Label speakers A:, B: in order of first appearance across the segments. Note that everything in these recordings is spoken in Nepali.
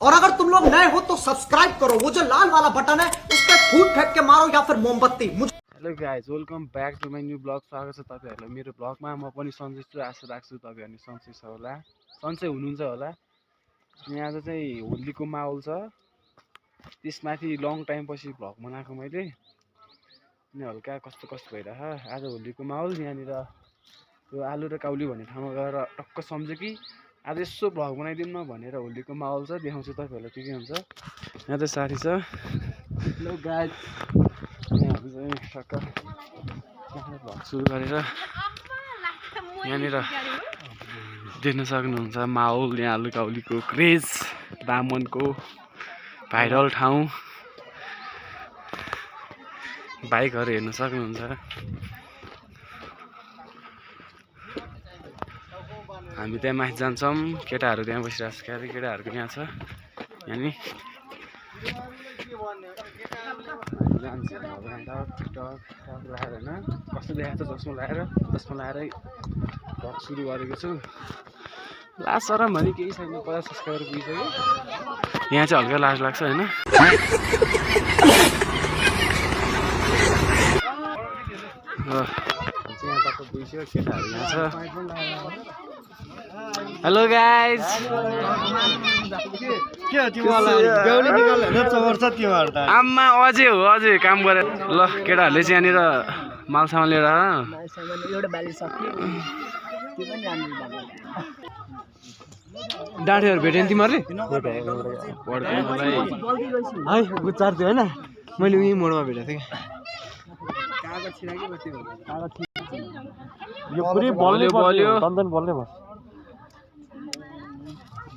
A: और अगर तुम लोग नए हो तो सब्सक्राइब करो, वो जो लाल वाला बटन है उस पर फूट फेंक के मारो या फिर मोमबत्ती।
B: Hello guys, welcome back to my new blog. स्वागत छ तपाईहरुलाई मेरो ब्लगमा। म पनि सन्चै छु, आशा राख्छु तपाईहरु सन्चै छ होला, सन्चै हुनुहुन्छ होला। यहाँ चाहिँ होलीको माहौल छ, त्यसमाथि लङ टाइम पछि ब्लग बनाएको मैले। अनि हल्का कस्तो कस्तो भइरह आज होलीको माहौल। यहाँनिर यो आलु र काउली भन्ने ठाउँमा गएर टक्क सम्झ्यो कि आज यसो ब्लग बनाइदिउँ न भनेर। होलीको माहौल छ, देखाउँछु तपाईहरुलाई के हुन्छ। यहाँ चाहिँ साथी छ। हेलो गाइज, यहाँहरु चाहिँ टक्क भ्लग सुरु गरेर यहाँनिर देख्न सक्नुहुन्छ माहौल। यहाँ आलु काउलीको क्रेज, दामनको भाइरल ठाउँ, बाइकहरू हेर्न सक्नुहुन्छ। हामी त्यहाँ माथि जान्छौँ, केटाहरू त्यहाँ बसिरहेको छ। क्यारे केटाहरूको यहाँ छ यहाँ नि जान्छ लगाएर होइन कस्तो देखाएको छ। चस्मा लगाएरै भ्लग सुरु गरेको छु। लाज सरम भने केही छैन, 50 सब्सक्राइबर पुगिसक्यो। यहाँ चाहिँ हल्का लाज लाग्छ होइन। यहाँ टक्क पुगिसक्यो, केटाहरू यहाँ छ। हेलो गाइज, आम्मा अझै हो, अझै काम गरेर ल। केटाहरूले चाहिँ यहाँनिर मालसामान लिएर डाँठेहरू भेट्यो नि तिमीहरूले? है गुच्चार थियो होइन, मैले उही मोडमा भेटेको थिएँ।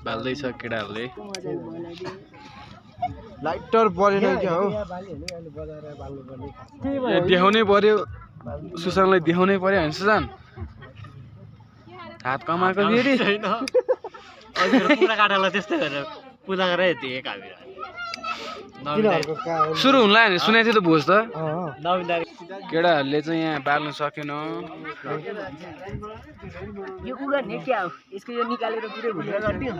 B: बाल्दैछ केटाहरूले।
C: लाइटर परेन क्या हो,
B: देखाउनै पर्यो, सुशान्तलाई देखाउनै पर्यो होइन सुशान्त? हात कमाएको फेरि
D: पुरा काटालाई त्यस्तै गरेर पूजा गरेर दिए हामी
B: सुरु हुन लाग्यो भने सुनेको थियो त भोज त। केटाहरूले चाहिँ यहाँ बाल्नु सकेन।
D: यो कुरा नि क्या हो, यसको यो निकालेर पुरै भुलेर गर्दियो।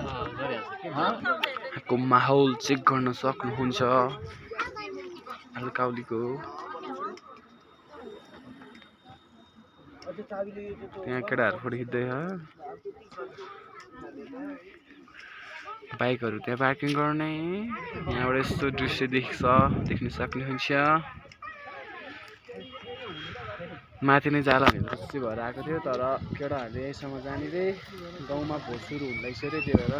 B: को माहौल चेक गर्न सक्नुहुन्छ आलु काउलीको। त्यहाँ केटाहरू फोटो खिच्दै छ। बाइकहरू त्यहाँ पार्किङ गर्ने। यहाँबाट यस्तो दृश्य देख्न सक्नुहुन्छ। माथि नै जाला भनेर जस्तै भएर आएको थियो, तर केटाहरूले यहीँसम्म जाने रे। गाउँमा भोज सुरु हुन लागिसक्यो रे, त्यही भएर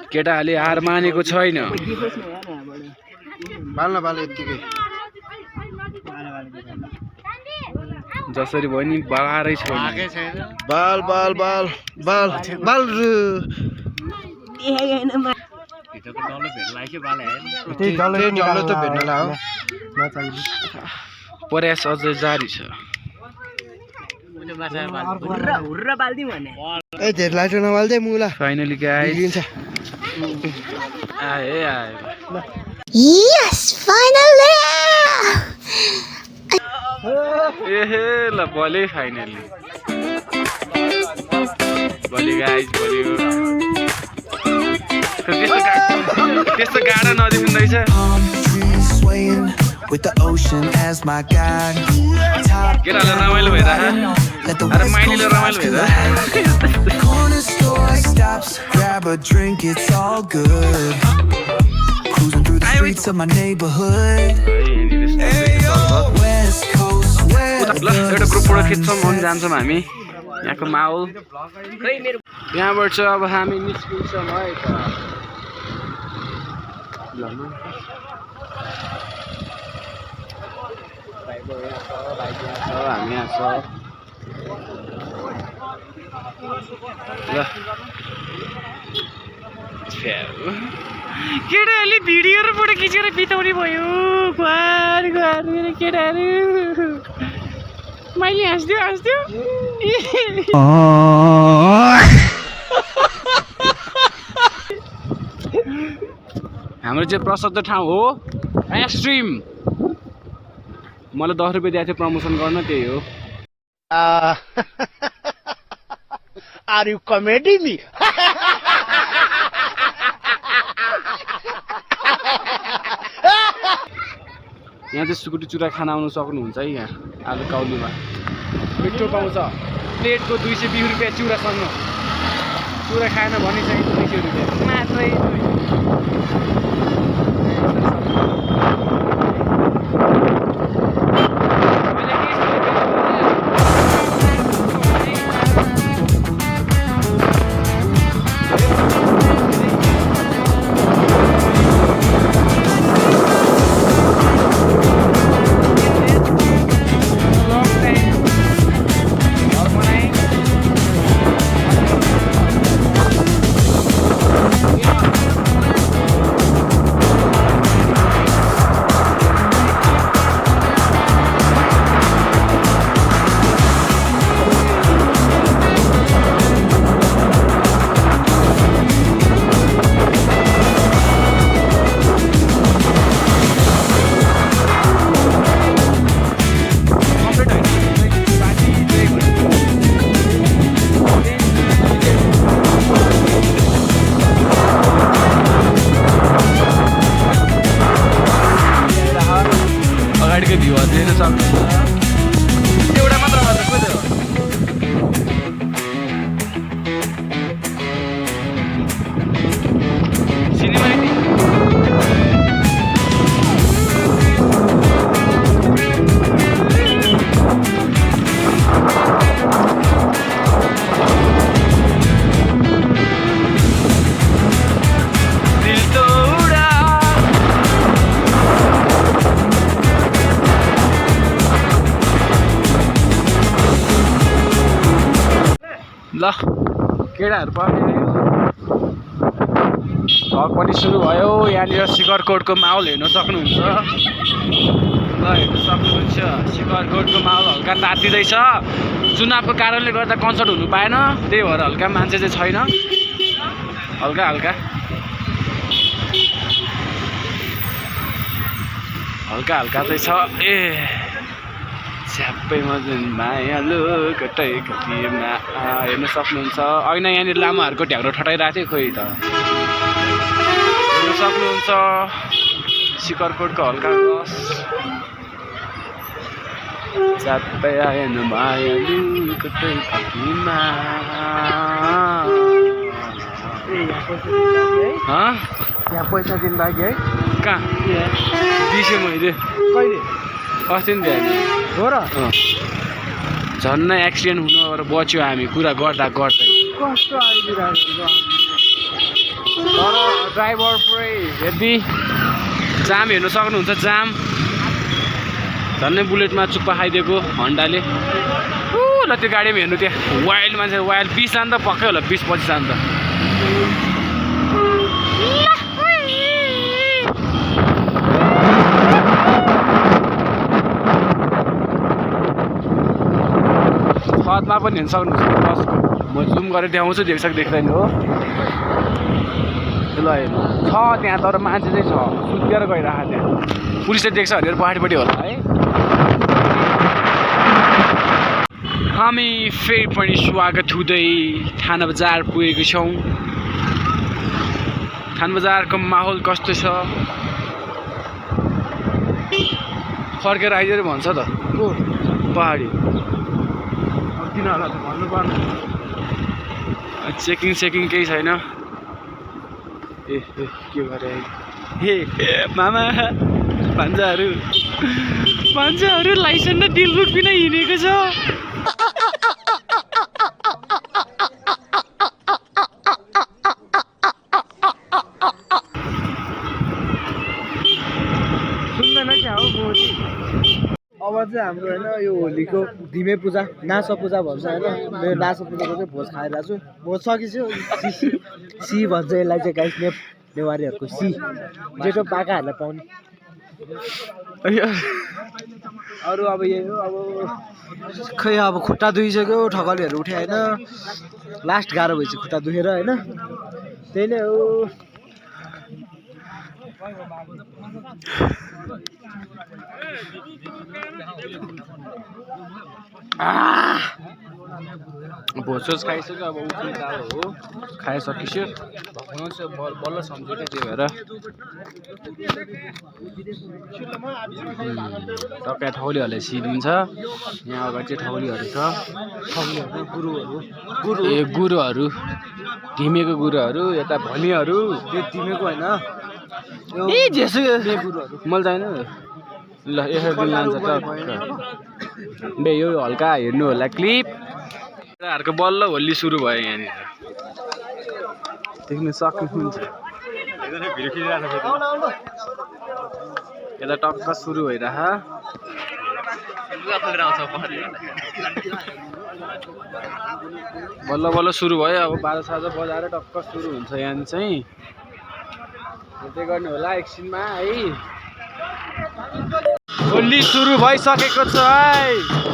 B: केटाहरूले हार मानेको छैन। जसरी भयो नि बालै छैन।
C: बाल बाल बाल बाल बाल
B: प्रयास अझै जारी छ।
C: लाइटर नबाल्दै मुला
B: फाइनली गाइस आए।
E: Yes, finally!
B: एहे ल बले फाइनली बले गाइस बल्यो। त्यस्तो गाडा नदेखिँदो रहेछ। केटाले रमाइलो भइरह, अरे माइलीले रमाइलो भइरह। ल एउटा ग्रुपबाट खिच्छौँ अनि जान्छौँ हामी। यहाँको माहौल यहाँबाट चाहिँ अब हामी निस्किन्छौँ है त। हामी यहाँ छ ल। केटाहरूले भिडियो र फोटो खिचेर बिताउने भयो। घर घर मेरो केटाहरू। मैले हाँस्दियो हाम्रो चाहिँ प्रसिद्ध ठाउँ हो आइसक्रिम। मलाई 10 रुपैयाँ दिएको थियो प्रमोसन गर्न, त्यही हो।
C: आर यू कॉमेडी मी
B: यहाँ चाहिँ सुकुटी चुरा खान आउनु सक्नुहुन्छ है। यहाँ आलु काउलीमा मिठो पाउँछ। प्लेटको 220 रुपियाँ चिउरासँग। चुरा खाएन भने चाहिँ 200 रुपियाँ मात्रै। अगाडिको भ्यू हेर्न सक्नुहुन्छ। एउटा मात्र भन्छ को त्यो सिनेमा ल केटाहरू पनि भ्लग पनि सुरु भयो। यहाँनिर शिखरकोटको माहौल हेर्न सक्नुहुन्छ। ल हेर्न सक्नुहुन्छ शिखरकोटको माहौल हल्का तातिँदैछ। चुनावको कारणले गर्दा कन्सर्ट हुनु पाएन, त्यही भएर हल्का मान्छे चाहिँ छैन, हल्का हल्का हल्का हल्का चाहिँ छ। ए छ्याप्पैमा जुन मायालु कतै कतिमा हेर्न सक्नुहुन्छ। ऐना यहाँनिर लामाहरूको ढ्याग्रो ठटाइरहेको थियो खोइ त हेर्न सक्नुहुन्छ। शिखरकोटको हल्का रस छ्याप्पै आएन मायालु कतै कतिमा।
C: यहाँ पैसा दिन लागि है।
B: कहाँ दिसेँ मैले
C: कहिले
B: अस्ति नि दिएँ
C: हो र।
B: झन्नै एक्सिडेन्ट हुनबाट बच्यो हामी कुरा गर्दा गर्दै।
C: कस्तो आइदिरहेको
B: तर ड्राइभर पुरै हेर्दी जाम हेर्न सक्नुहुन्छ। जाम झन्नै बुलेटमा चुप्पा खाइदिएको हन्डाले। ल त्यो गाडीमा हेर्नु त्यहाँ वाइल्ड मान्छे वाइल्ड 20 जान्छ पक्कै होला 20-25 जान्छ। छतमा पनि हेर्न सक्नुहुन्छ बसको। म जुम गरेर देखाउँछु देख्दैन हो। ल हेर्नु छ त्यहाँ तर मान्छे चाहिँ छ सुतेर गइरहेको त्यहाँ। पुलिसले देख्छ भनेर पहाडपट्टि होला है। हामी फेरि पनि स्वागत हुँदै थाना बजार पुगेको छौँ। थाना बजारको माहौल कस्तो छ फर्केर आइदिएर भन्छ त को पहाडी किन होला त भन्नु पर्ने। चेकिङ केही छैन। ए के गरे हे मामा भान्जाहरू लाइसेन्स र डिलबुक बिना हिँडेको छ।
C: सुन्दैन क्या हो मोदी। अब चाहिँ हाम्रो होइन यो होलीको धिमे पूजा नासो पूजा भन्छ होइन। मेरो नासो पूजाको चाहिँ भोज खाइरहेको छु। भोज सकिसक्यो। सी भन्छ यसलाई चाहिँ गाइस नेवारीहरूको सी जेठो पाकाहरूलाई पाउने। अरू अब यही हो। अब खै अब खुट्टा दुइसक्यो ठगलीहरू उठ्यो होइन। लास्ट गाह्रो भएपछि खुट्टा दुखेर होइन। त्यही नै हो।
B: भोजसोज खाइसक्यो अब उफ्री दाल हो खाइसकिसक्यो भकुनो चाहिँ बल्ल सम्झ्यो क्या त्यही भएर टक्कै ठौलीहरूले सिदिन्छ यहाँ अगाडि चाहिँ ठौलीहरू छ ए गुरुहरू ढिमेको गुरुहरू यता भनिहरू
C: त्यो तिमीको होइन
B: ए जेसु मैले चाहिन ल यसरी दिन लान्छ टक्क बे यो हल्का हेर्नु होला क्लिप केटाहरूको बल्ल होली सुरु भयो यहाँनिर देख्न सक्नुहुन्छ यता टक्क सुरु भइरह बल्ल बल्ल सुरु भयो अब 12 साजा बजाएर टक्क सुरु हुन्छ यहाँ चाहिँ त्यही गर्ने होला एकछिनमा है होली सुरु भइसकेको छ है